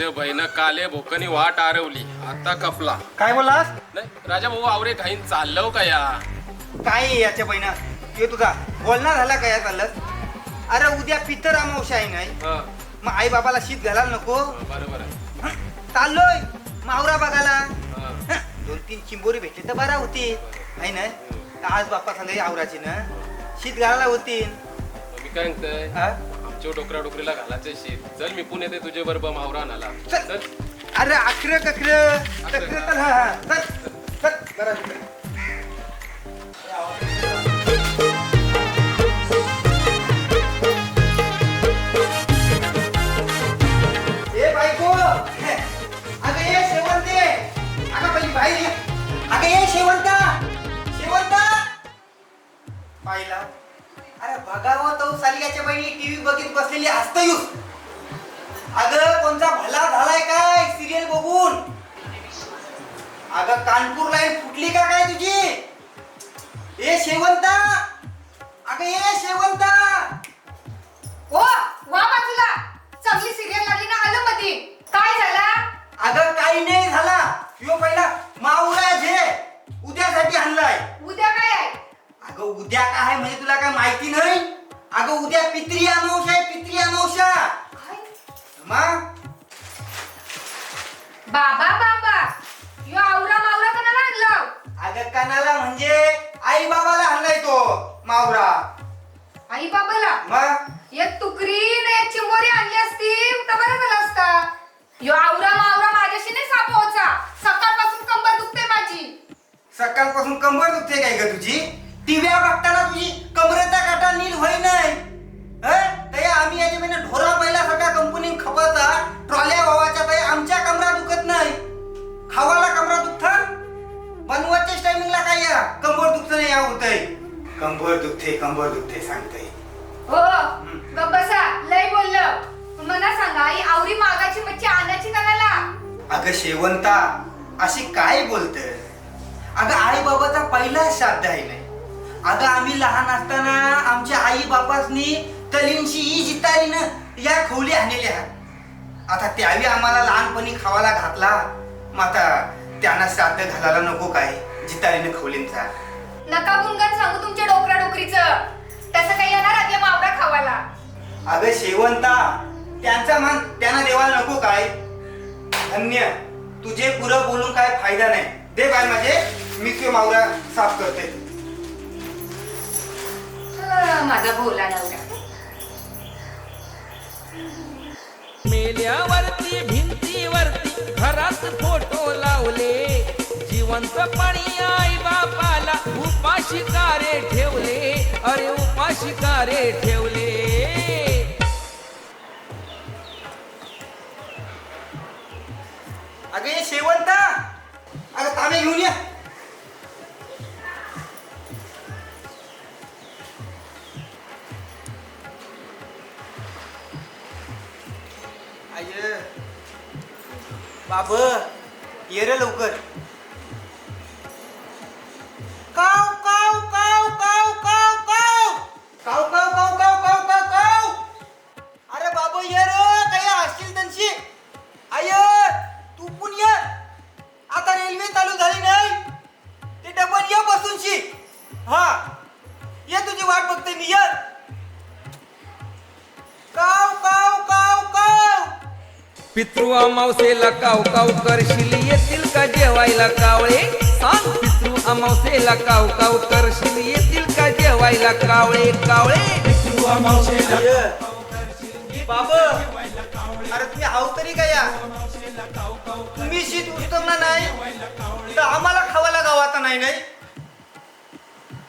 याचे बहिण काले भोकनी वाट आरवली आता कपला. काय बोललास? नाही राजा भाऊ आवरे घाईन चाललो का या? काय याच्या बहिणा हे तुझा बोलणार झाला काय चाललं? अरे उद्या पितर अमावस्या आहे नाही, हं, मग आई बाबाला शीत घालायला नको. बरोबर आहे. चाललोय मावरा बघायला. हं, 2-3 चिंबोरी भेटली तर बरा होती आहे ना. आज बाप्पा सांगाय आवराची ना शीत घालायला होती. मी काय म्हणतोय आमच्या डोकरा डोकरीला घालायचं शीत. चल मी पुणे येते तुझे बरोबर मावरा आणाला. चल. चल अरे अखर कखर चल. हा चल चल बरा. ए बायको अगं ये शेवंते. अगं पहिली बाई ये. अगं ये शेवंता शेवंता पाहिला. अरे बघावं तो सालियाच्या बहिणी टीव्ही बघित बसलेली हसतयूस. अगं कोणता भला झालाय काय सिरियल बघून. अगं कानपूर लाईन फुटली का काय तुझी? ए शेवंता अगं ये शेवंता. ओ वा बाजूला चांगली सिरियल लागली ना, आलं मध्ये. काय झाला? अगं काही नाही झाला. यो पहिला मावरा झे उद्यासाठी आणलाय. उद्या काय आहे? अगं उद्या काय आहे म्हणजे तुला काय माहिती नाही? अगं उद्या पित्री अमावस्या आहे. पित्री अमावस्या काय? मग बाबा बाबा यो आवरा मावरा कोणाला आणलं? अगं कणाला म्हणजे आई बाबाला आणलाय तो मावरा. आई बाबाला मग एक तुकरी ना एक चिंबोरी आणली असती तर बरं झालं असता. यो आवरा मावरा माझ्याशी नाही सापवायचा. सकाळपासून कंबर दुखते माझी. सकाळपासून कंबर दुखते काय ग तुझी? टीव्या बघताना तुझी कमरेचा काटा नील होई नाही. तया आम्ही याच्या महिन्या ढोरा पहिला सगळ्या कंपनी खपाचा ट्रॉल्या वावाच्या तया आमच्या कमरा दुखत नाही. खावाला कमरा दुखत बनवायच्या टायमिंगला काय या कंबर दुखत नाही या होतय. कंबर दुखते सांगतय. हो गप्प बसा, लय बोललं. मला सांगा ही आवरी मागाची मच्छी आणायची कोणाला? अगं शेवंता अशी काय बोलत? अगं आई बाबाचा पहिला श्राद्ध आहे नाही. अगं आम्ही लहान असताना आमच्या आई बाबासनी तलींशी ही जितारीनं या खवली आणलेल्या. आता त्यावेळी आम्हाला लहानपणी खावाला घातला. मग आता त्यांना श्राद्ध घालायला नको काय जितारीनं खवलींचा? नका गुणगान सांगू तुमच्या डोकरा डोकरीचं. तसं काही येणार आपल्या मावरा खावाला. अगं शेवंता त्यांचा मान त्यांना देवाला नको काय? धन्य तुझे पुरं बोलून काय फायदा नाही. दे बाय माझे मी तुझे मावरा साफ करते. माझा भोला नवरा. मेल्यावरती भिंतीवरती घरात फोटो लावले. जिवंत पाणी आई बापाला उपाशी कारे ठेवले. अरे उपाशी कारे ठेवले. अगं ये शेवंता अगं तांबे घेऊन ये. आय बाब ये रे लवकर. काव काव काव काव काव काव काव काव काव काव काव काव काव. अरे बाबू ये रे काही असतील त्यांची. आय तू पण ये. आता रेल्वे चालू झाली नाही ते डबल ये बसूनशी. हा ये तुझी वाट बघते मी. ये काव काव काव काव. पितृ अमावसेला काव काव करशील येतील का जेवायला कावळे. सांग पितृ अमावसेला काव काव करशील येतील का जेवायला कावळे. कावळे पितृ अमावसेला बाब अरे तुम्ही हाव तरी काय या? तुम्ही शीत उतरणार नाही तर आम्हाला खावायला गावाचा नाही नाही.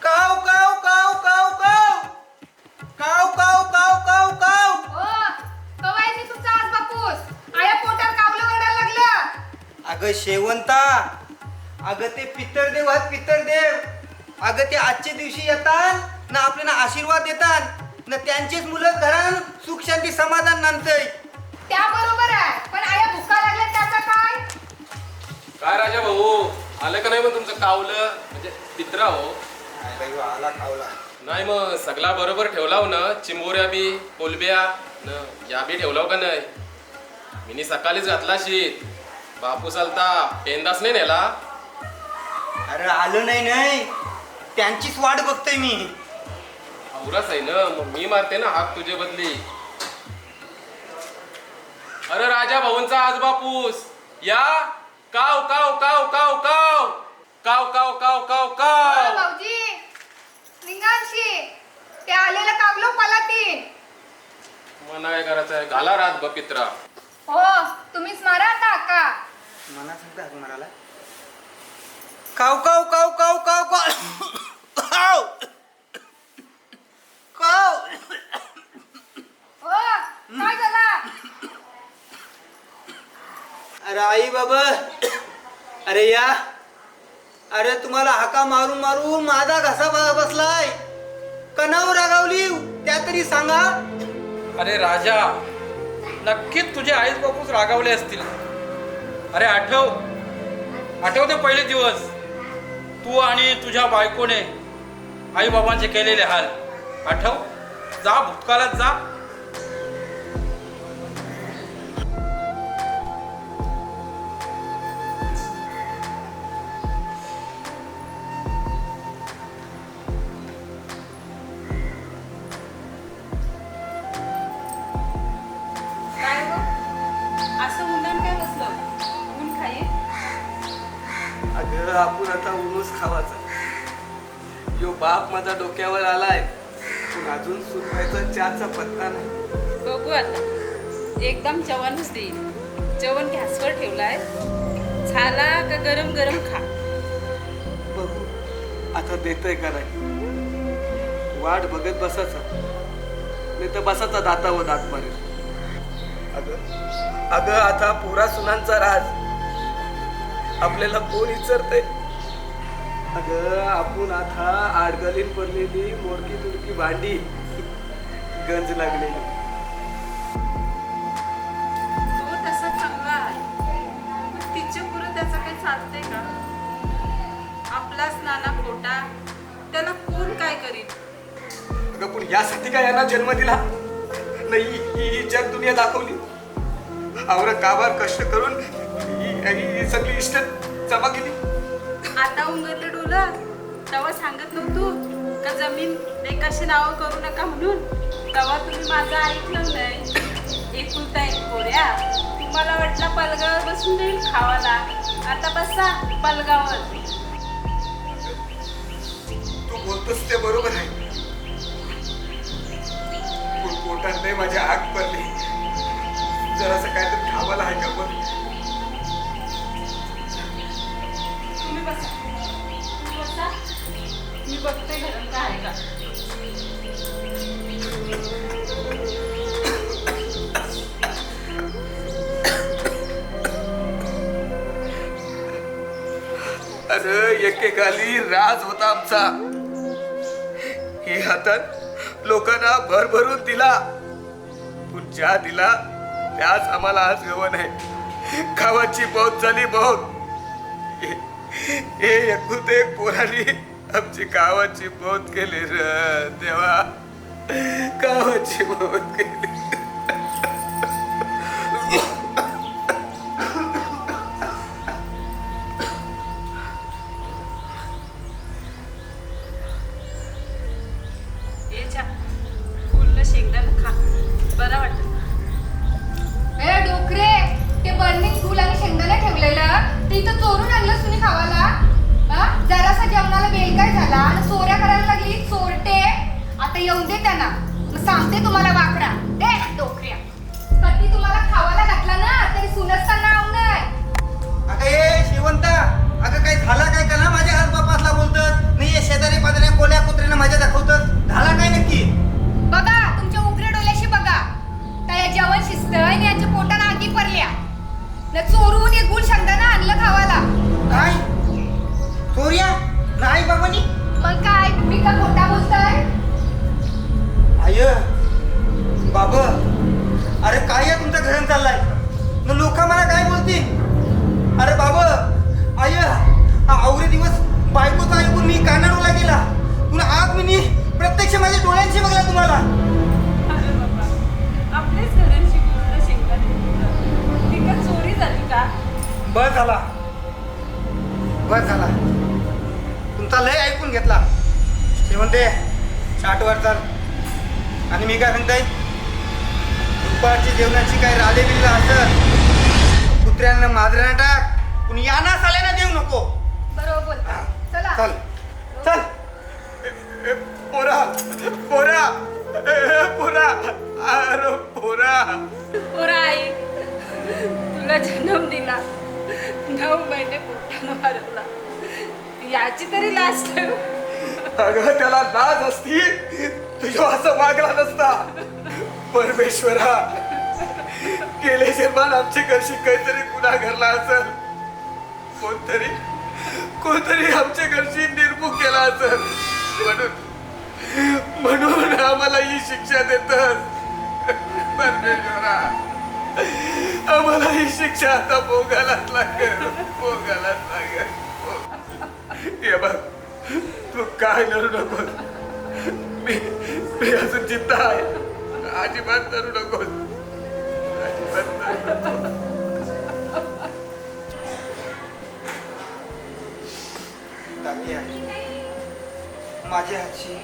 काव काव काव काव काव काव काव काव काव काव. ओ कवायची तुमचा आज बापूस आया पोटात कावलं ओरडायला लागलं. अगं शेवंता अगं ते पितरदेव आहेत पितरदेव. अगं ते आजच्या दिवशी येतात ना आपल्याला आशीर्वाद देतात ना त्यांचीच मुलं घरात सुख शांती समाधान नांदतय. त्या बरोबर आहे, पण आया भुका लागल्या त्याचा काय? काय राजा भाऊ आलं का नाही मग तुमचं कावलं म्हणजे पित्रा हो? आला खावला नाही मग सगळा बरोबर ठेवलाव ना? चिंबोऱ्या बी कोलब्या न या बी ठेवलाव का नाही? मी सकाळीच घातला शीत. बापूस आलता पेंदाच नाही नेला. अरे आलो नाही त्यांचीच वाट बघतोय मी. औराच आहे ना, मग मी मारते ना हाक तुझे बदली. अरे राजा भाऊंचा आज बापूस या. काव काव काव काव काव काव काव काव काव हो, काव. भाऊजी निघाशी ते आलेलं कागलो पलातीन. मना काय करायचं आहे, घाला रात बपित्रा. हो तुम्हीच मारा आता का. मना सांगता हाक मारायला. काव काव काव काव काव काव काव. हो काय झाला. अरे आई बाबा, अरे या. अरे तुम्हाला हाका मारून मारून माझा घसा बसलाय. कणावर रागावली त्या तरी सांगा. अरे राजा, नक्कीच तुझे आईच बापूस रागावले असतील. अरे आठव ते पहिले दिवस, तू आणि तुझ्या बायकोने आई बाबांचे केलेले हाल आठव. जा भूतकाळात जा. काय हो? असं उन्हान काय बसलं? ऊन खाये? अगं आपण आता ऊनच खावाचा. यो बाप माझा डोक्यावर आलाय, पण अजून सुरवायचा चहाचा पत्ता नाही. बघू आता. एकदम जेवणच देईल. जेवण गॅसवर ठेवलाय. झाला का गरम गरम खा. बघू आता देतय का नाही. वाट बघत बसायचा, नाही तर बसाचा दातावर दात मारेल. अगं आता पोरा सुनांचा राज आपल्याला कोण विचारतय. अगं आपण आता आडगलीन पडलेली मोडकी तुडकी भांडी गंज लागलेली. तो तसा चांगला आहे, पण तिच्या पुढे त्याचं काही चालतंय का. आपलाच नाना खोटा, त्याला कोण काय करील. अगं पण यासाठी काय यांना जन्म दिला नाही. ही जग दुनिया दाखवली. आवरा काबार कष्ट करून ही सगळी इष्ट जमा केली. आता उंगरले डोलं तेव्हा सांगत नव्हतो का जमीन एकाशी नावं करू नका म्हणून. तेव्हा तुम्ही माझं ऐकलं नाही. एकुलता एक पोऱ्या, तुम्हाला वाटलं पलगावर बसून देईल खावाला. आता बसा पलगावर. तू बोलतोस ते बरोबर आहे. पोटात नाही माझ्या आग पडली. जरासं काय तर खावायला आहे का पण. तुम्ही बसा. तुम्ही बसा. मी बघते घरात काय आहे का. अरे एकेकाली राज होता आमचा. ही हातात लोकांना भरभरून दिला, पण ज्या दिला त्याच आम्हाला आज गवन आहे. गावाची बहुत झाली बहुत. हे एकुलते एक पोरांनी आमची गावाची बहुत केली र देवा. गावाची बहुत केली. फुललं शेंगदाणा खा, बरं वाटत. ए डोकरे, ते बर्निंग फूल आणि शेंगदाणा ठेवलेलं ते इथं चोरून आणलं तुम्ही खावाला. जरासा जेवणाला बेल काय झाला आणि चोऱ्या करायला लागली चोरटे. आता येऊन दे त्यांना, मग सांगते तुम्हाला वाकडा. दे डोकऱ्या, कधी तुम्हाला खावाला घातला ना तरी सुनसचा नाव नाही. अगं ए शिवंता, अगं काय झाला काय का ना माझ्या आज बापासला बोलतात नाही. हे शेजारी पाजाऱ्या कोल्या कुत्र्यानं माझ्या दाखवतात. झाला काय नक्की. बघा तुमच्या उघड्या डोळ्याशी बघा. त्या जेवण शिस्त आणि यांच्या पोटाला आगी पडल्या न चोरून एक गुळ शेंगदाणा आणलं खावाला. काय चोऱ्या नाही बाबानी. मग काय मी का खोटा बोलताय. आय बाबा, अरे काय आहे तुमच्या घरात चाललाय न लोक मला काय बोलतील. अरे बाबा आय आवरे दिवस बायकोचा ऐकून मी कानाडोला गेला. तुला आज मी झाला बस झाला. तुमचा लय ऐकून घेतला. ते म्हणते चाटवर चाल. आणि मी काय म्हणताय, दुपारची जेवणाची काय राले बिल्ल असं कुत्र्यांना माजऱ्यांना टाक, कुणी याना साल्याना देऊ नको. बरोबर बोलता. चला चल चल. पोरा पोरा पोरा अरे पोरा. पोरा आई, तुला जन्म दिला, 9 महिने पोटानं वाढवला, याची तरी लाज ठेव. अगं त्याला लाज असती तुझ्या असं वागला नसता. परमेश्वरा, गेले जन्मात आमची घरशी काहीतरी गुन्हा घडला असेल. कोणतरी आमच्या घरशी निर्मुख केला असेल. म्हणून आम्हाला ही शिक्षा देतस. परमेश्वरा, आम्हाला ही शिक्षा आता भोगायलाच लागेल. हे बघ, तू काय लढू नकोस. मी अजून जिद्द आहे. अजिबात लढू नकोस. तात्या, माझ्या हातची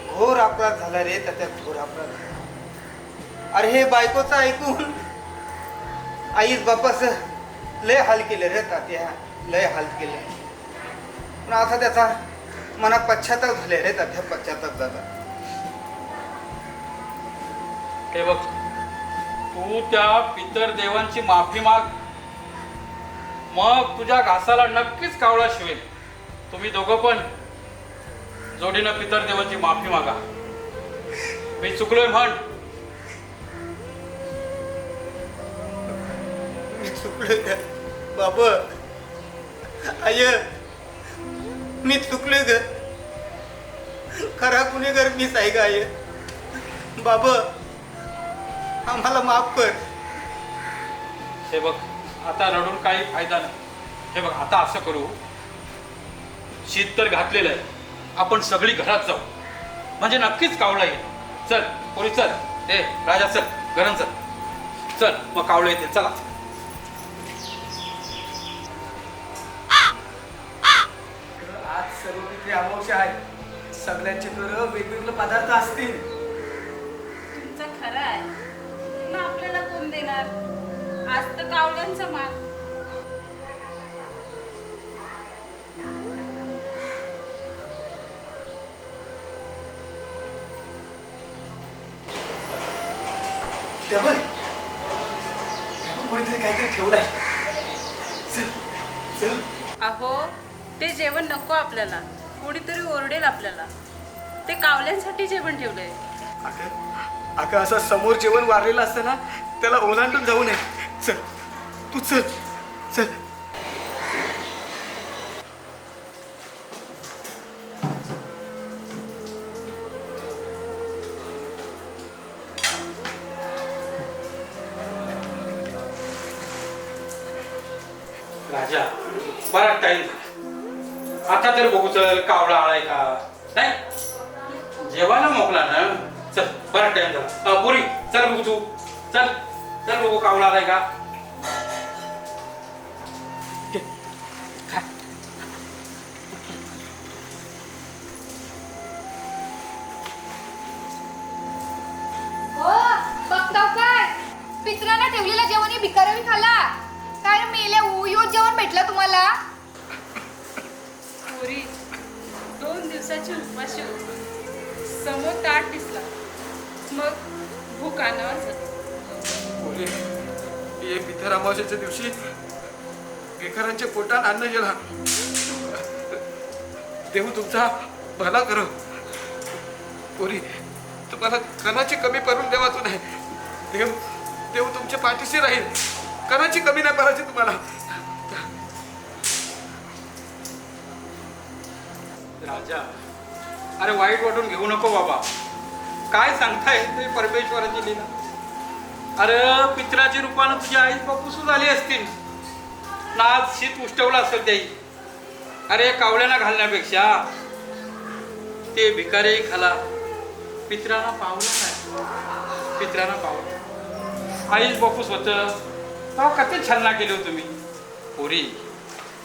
घोर अपराध झाला रे. त्याच्यात घोर अपराध झाला. अरे हे बायकोचं ऐकून आईच बापाच लय हाल केले रे तात्या, लय हाल केले. पण आता त्याचा मनात पश्चाताप झाले रे तात्या, पश्चाताप झाला. हे बघ, तू त्या पितर देवांची माफी माग, मग तुझ्या घासाला नक्कीच कावळा शिवेल. तुम्ही दोघं पण जोडीनं पितर देवांची माफी मागा. मी चुकलोय म्हण. मी चुकलोय ग बाबा. आय मी चुकलोय ग. खरा गुन्हेगार मीच आहे ग आय. बाबा आम्हाला माफ कर. हे बघ, आता रडून काही फायदा नाही. हे बघ, आता असं करू, शीत तर घातलेलं आहे, आपण सगळी घरात जाऊ, म्हणजे नक्कीच कावळा येईल. चल पोरी चल. ए राजा चल, घरात चल. चल मग कावळा येते. चला. आज सर्वपित्री अमावस्या आहे. सगळ्यांचे घर वेगवेगळे पदार्थ असतील. तुमचं खरं आहे ना. आपल्याला कोण देणार? आज तर कावळ्यांचा मान. त्यामुळे कोणीतरी काहीतरी ठेवलंय. चल चल. अहो, ते जेवण नको आपल्याला. कोणीतरी ओरडेल आपल्याला. ते कावल्यांसाठी जेवण ठेवलंय. अगं असं समोर जेवण वाढलेलं असतं ना, त्याला ओलांडून जाऊ नये. चल तू चल चल. राजा, बराच टाइम आता तर बघू. चल, कावळा आलाय का नाही, जेवायला मोकला ना. चल, बराच टाइम झाला. पुरी चल बघू. तू चल चल बघू कावळा आलाय का. हो बघताव काय, पित्रांना ठेवलेलं जेवण हे भिकाऱ्यांनी खाल्ला. काय मेल्या उयो जेवण भेटलं तुम्हाला? पोरी 2 दिवसाची उपाशी होती. समोर ताट दिसला, मग भूक अनावर झाली. ये पितर अमावस्याच्या दिवशी बेकारांच्या पोटात अन्न गेला. देव तुमचा भला करो. पोरी, तुम्हाला कणाची कमी पडून देवाचं नाही. देव तुमच्या पाठीशी राहील. कणाची कमी नाही पडायची तुम्हाला. राजा, अरे वाईट वाटून घेऊ नको बाबा. काय सांगताय ते परमेश्वराची लीला. अरे पित्राच्या रूपानं तुझ्या आई बापूसू झाली असतील. नाच शीत उष्टवला असेल त्याई. अरे कावळ्यांना घालण्यापेक्षा ते भिकारी खाला. पित्रांना पावलं नाही. पित्रांना पावलं. आईच बापूस होतं तेव्हा कधी छलना केली हो तुम्ही. पोरी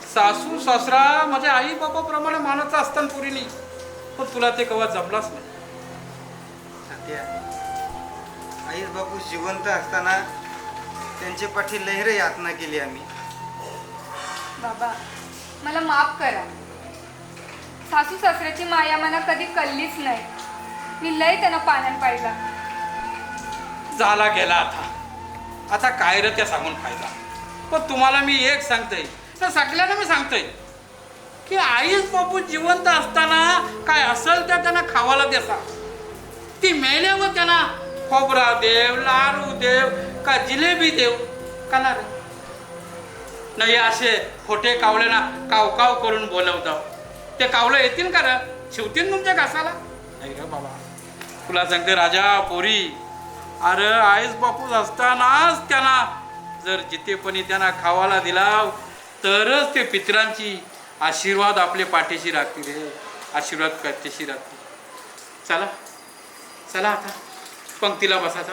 सासू सासरा माझ्या आई बाबाप्रमाणे मानाचा असताना पोरीनी, पण तुला ते कवा जमलाच नाही. सत्या, आईस बापू जिवंत असताना त्यांचे पाठी लहर यातना केली आम्ही. बाबा मला माफ करा. सासू सासऱ्याची माया मला कधी कळलीच नाही. मी लय त्यांना पाण्यात पाहिला. झाला गेला आता काय रे त्या सांगून फायदा. पण तुम्हाला मी एक सांगतोय, तर सगळ्यांना मी सांगतोय की आईच बापू जिवंत असताना काय असेल त्या त्यांना खावायला द्यासा. ती मेल्यावर त्यांना खोबरा देव, लाडू देव का जिलेबी देव का ना रे? नाही असे खोटे कावळ्यांना काव काव करून बोलवतो. ते कावलं येतील का रे? शिवतील तुमच्या घासाला? नाही रे बाबा, तुला सांगते राजा पोरी, अरे आईस बापूस असतानाच त्यांना जर जितेपणी त्यांना खावाला दिला तरच ते पितरांची आशीर्वाद आपले पाठीशी राखतील रे. आशीर्वाद पाठीशी राखतील. चला चला आता पंक्तीला बसायचा.